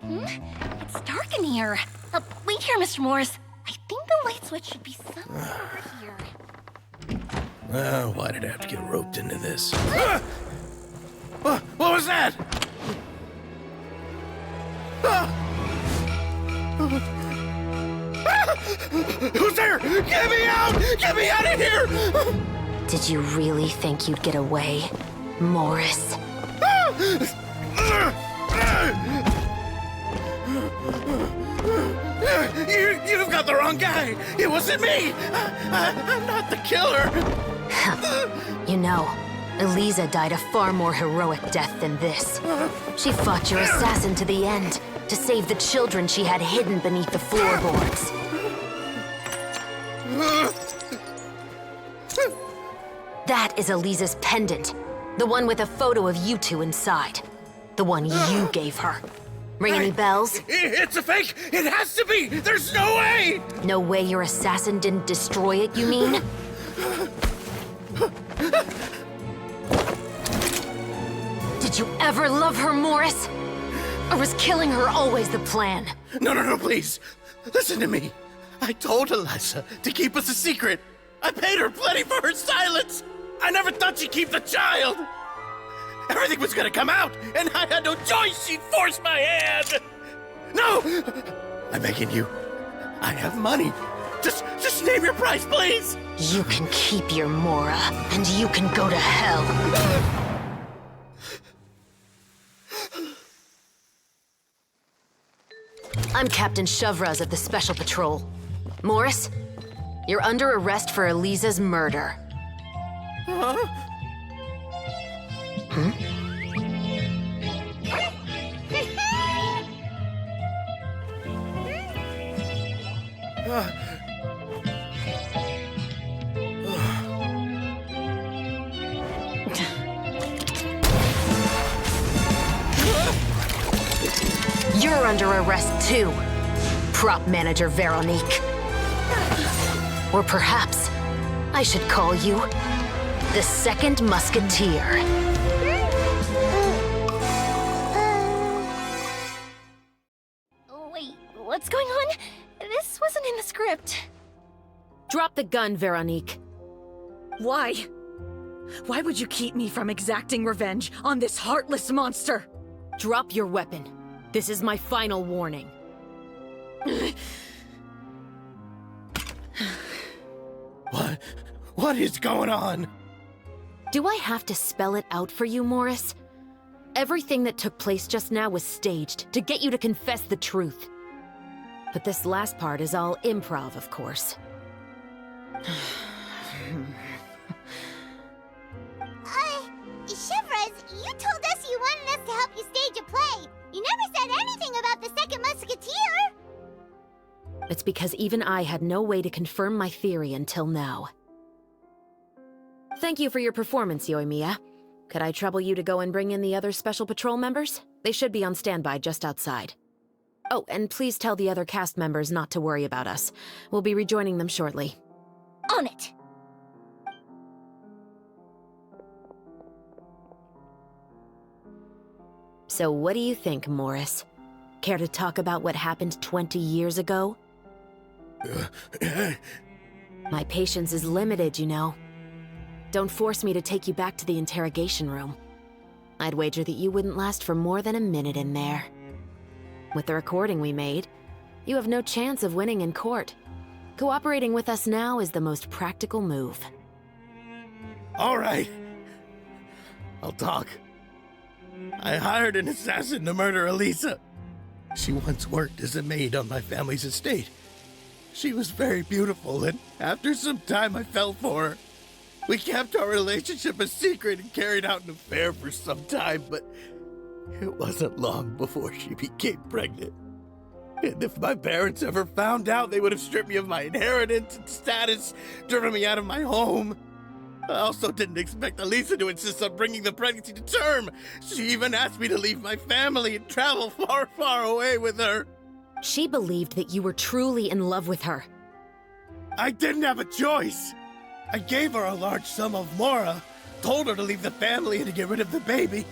It's dark in here. Wait here, Mr. Morris. I think the light switch should be somewhere over here. Why did I have to get roped into this? What was that? Who's there? Get me out! Get me out of here! Did you really think you'd get away, Morris? You've got the wrong guy. It wasn't me. I'm not the killer. You know, Eliza died a far more heroic death than this. She fought your assassin to the end, to save the children she had hidden beneath the floorboards. That is Eliza's pendant. The one with a photo of you two inside. The one you gave her. Ring any bells? It's a fake! It has to be! There's no way! No way your assassin didn't destroy it, you mean? Did you ever love her, Morris? Or was killing her always the plan? No, please. Listen to me. I told Eliza to keep us a secret. I paid her plenty for her silence. I never thought she'd keep the child. Everything was gonna come out, and I had no choice. She forced my hand. No! I'm begging you. I have money. Just name your price, please. You can keep your Mora, and you can go to hell. I'm Captain Shovraz of the Special Patrol. Morris, you're under arrest for Eliza's murder. Huh? You're under arrest too, prop manager Veronique. Or perhaps I should call you the Second Musketeer. Wait, what's going on? This wasn't in the script. Drop the gun, Veronique. Why? Why would you keep me from exacting revenge on this heartless monster? Drop your weapon. This is my final warning. What is going on? Do I have to spell it out for you, Morris? Everything that took place just now was staged to get you to confess the truth. But this last part is all improv, of course. Shivers, you told us you wanted us to help you stage a play. You never said anything about the Second Musketeer. It's because even I had no way to confirm my theory until now. Thank you for your performance, Yoimiya. Could I trouble you to go and bring in the other Special Patrol members? They should be on standby just outside. Oh, and please tell the other cast members not to worry about us. We'll be rejoining them shortly. On it! So what do you think, Morris? Care to talk about what happened 20 years ago? My patience is limited, you know. Don't force me to take you back to the interrogation room. I'd wager that you wouldn't last for more than a minute in there. With the recording we made, you have no chance of winning in court. Cooperating with us now is the most practical move. All right. I'll talk. I hired an assassin to murder Eliza. She once worked as a maid on my family's estate. She was very beautiful, and after some time I fell for her. We kept our relationship a secret and carried out an affair for some time, but it wasn't long before she became pregnant. And if my parents ever found out, they would have stripped me of my inheritance and status, driven me out of my home. I also didn't expect Eliza to insist on bringing the pregnancy to term. She even asked me to leave my family and travel far, far away with her. She believed that you were truly in love with her. I didn't have a choice. I gave her a large sum of Mora, told her to leave the family and to get rid of the baby.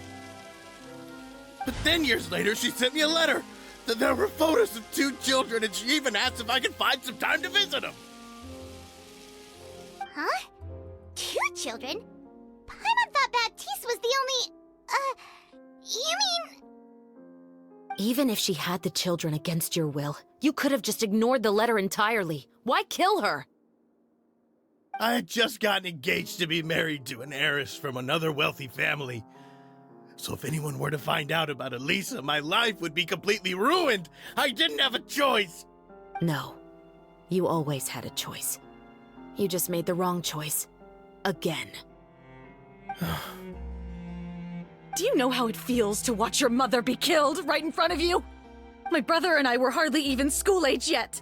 But then years later, she sent me a letter There were photos of 2 children, and she even asked if I could find some time to visit them. Huh? 2 children? Paimon thought Baptiste was the only... you mean... Even if she had the children against your will, you could have just ignored the letter entirely. Why kill her? I had just gotten engaged to be married to an heiress from another wealthy family. So if anyone were to find out about Elisa, my life would be completely ruined. I didn't have a choice. No. You always had a choice. You just made the wrong choice. Again. Do you know how it feels to watch your mother be killed right in front of you? My brother and I were hardly even school age yet.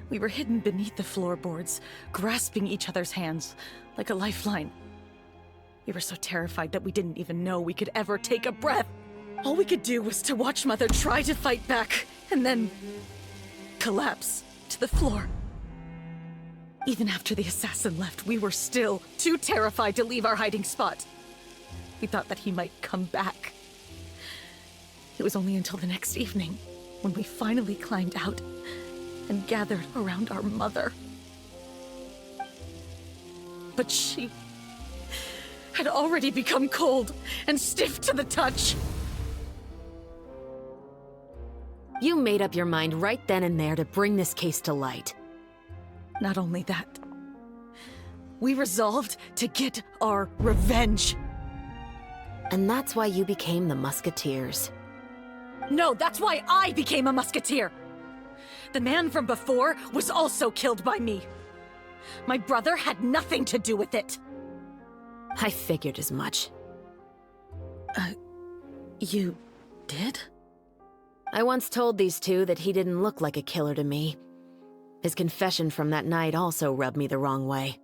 We were hidden beneath the floorboards, grasping each other's hands like a lifeline. We were so terrified that we didn't even know we could ever take a breath. All we could do was to watch Mother try to fight back, and then collapse to the floor. Even after the assassin left, we were still too terrified to leave our hiding spot. We thought that he might come back. It was only until the next evening when we finally climbed out and gathered around our mother. But she had already become cold and stiff to the touch. You made up your mind right then and there to bring this case to light. Not only that, we resolved to get our revenge. And that's why you became the Musketeers. No, that's why I became a musketeer. The man from before was also killed by me. My brother had nothing to do with it. I figured as much. You did? I once told these two that he didn't look like a killer to me. His confession from that night also rubbed me the wrong way.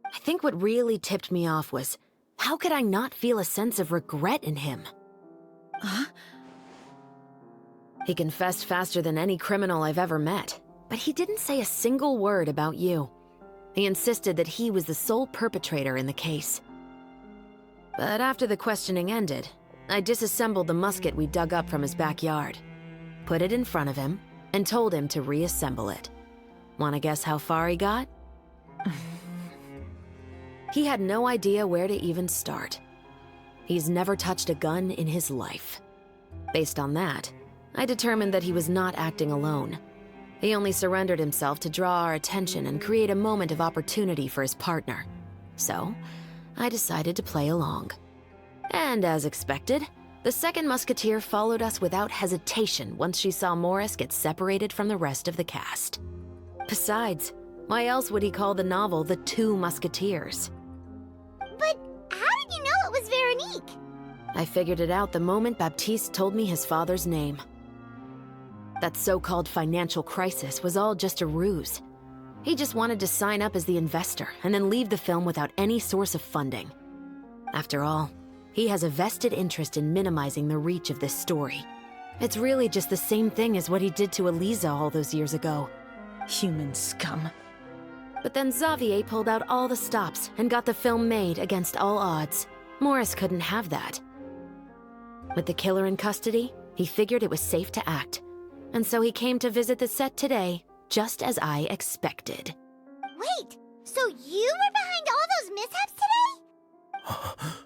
I think what really tipped me off was, how could I not feel a sense of regret in him? Huh? He confessed faster than any criminal I've ever met, but he didn't say a single word about you. He insisted that he was the sole perpetrator in the case. But after the questioning ended, I disassembled the musket we dug up from his backyard, put it in front of him, and told him to reassemble it. Wanna guess how far he got? He had no idea where to even start. He's never touched a gun in his life. Based on that, I determined that he was not acting alone. He only surrendered himself to draw our attention and create a moment of opportunity for his partner. So, I decided to play along. And as expected, the second musketeer followed us without hesitation once she saw Morris get separated from the rest of the cast. Besides, why else would he call the novel The Two Musketeers? But how did you know it was Veronique? I figured it out the moment Baptiste told me his father's name. That so-called financial crisis was all just a ruse. He just wanted to sign up as the investor and then leave the film without any source of funding. After all, he has a vested interest in minimizing the reach of this story. It's really just the same thing as what he did to Elisa all those years ago. Human scum. But then Xavier pulled out all the stops and got the film made against all odds. Morris couldn't have that. With the killer in custody, he figured it was safe to act. And so he came to visit the set today, just as I expected. Wait, so you were behind all those mishaps today?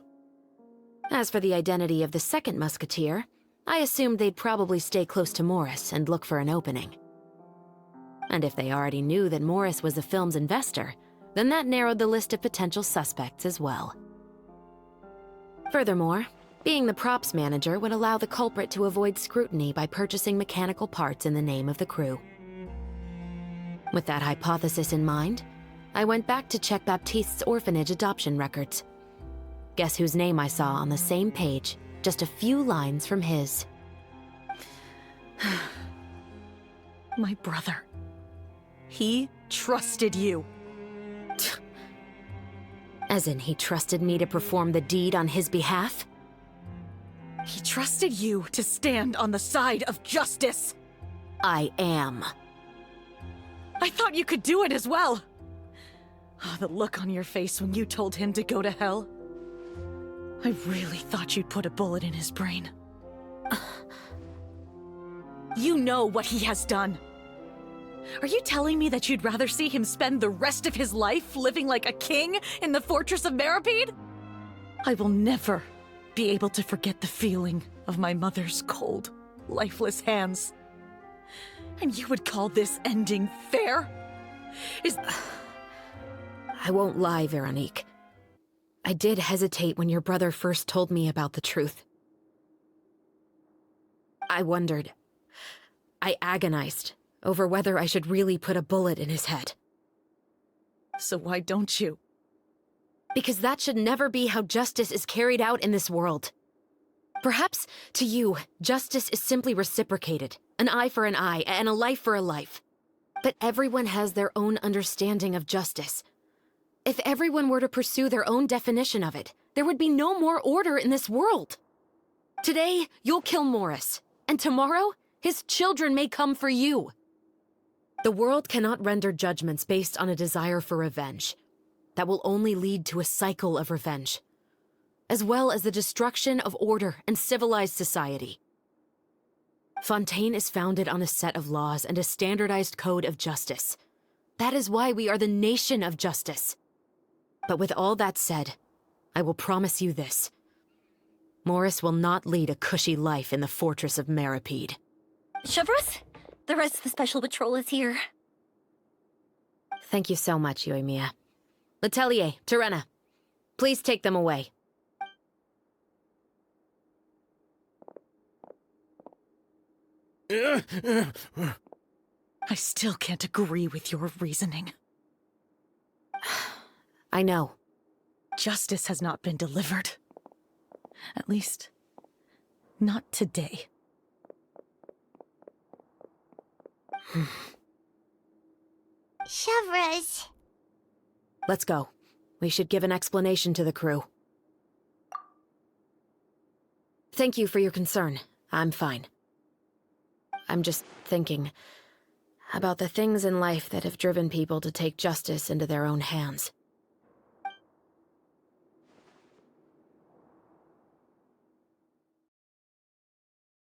As for the identity of the second musketeer, I assumed they'd probably stay close to Morris and look for an opening. And if they already knew that Morris was the film's investor, then that narrowed the list of potential suspects as well. Furthermore, being the props manager would allow the culprit to avoid scrutiny by purchasing mechanical parts in the name of the crew. With that hypothesis in mind, I went back to check Baptiste's orphanage adoption records. Guess whose name I saw on the same page, just a few lines from his. My brother. He trusted you. As in, he trusted me to perform the deed on his behalf? He trusted you to stand on the side of justice. I am. I thought you could do it as well. Oh, the look on your face when you told him to go to hell. I really thought you'd put a bullet in his brain. You know what he has done. Are you telling me that you'd rather see him spend the rest of his life living like a king in the fortress of Meripede? I will never be able to forget the feeling of my mother's cold, lifeless hands. And you would call this ending fair? I won't lie, Veronique. I did hesitate when your brother first told me about the truth. I wondered. I agonized over whether I should really put a bullet in his head. So why don't you? Because that should never be how justice is carried out in this world. Perhaps, to you, justice is simply reciprocated. An eye for an eye, and a life for a life. But everyone has their own understanding of justice. If everyone were to pursue their own definition of it, there would be no more order in this world. Today, you'll kill Morris, and tomorrow, his children may come for you. The world cannot render judgments based on a desire for revenge. That will only lead to a cycle of revenge, as well as the destruction of order and civilized society. Fontaine is founded on a set of laws and a standardized code of justice. That is why we are the nation of justice. But with all that said, I will promise you this. Morris will not lead a cushy life in the fortress of Meripede. Chevreuse, the rest of the special patrol is here. Thank you so much, Yoimiya. Letelier, Terena, please take them away. I still can't agree with your reasoning. I know. Justice has not been delivered. At least, not today. Chevreuse. Let's go. We should give an explanation to the crew. Thank you for your concern. I'm fine. I'm just thinking about the things in life that have driven people to take justice into their own hands.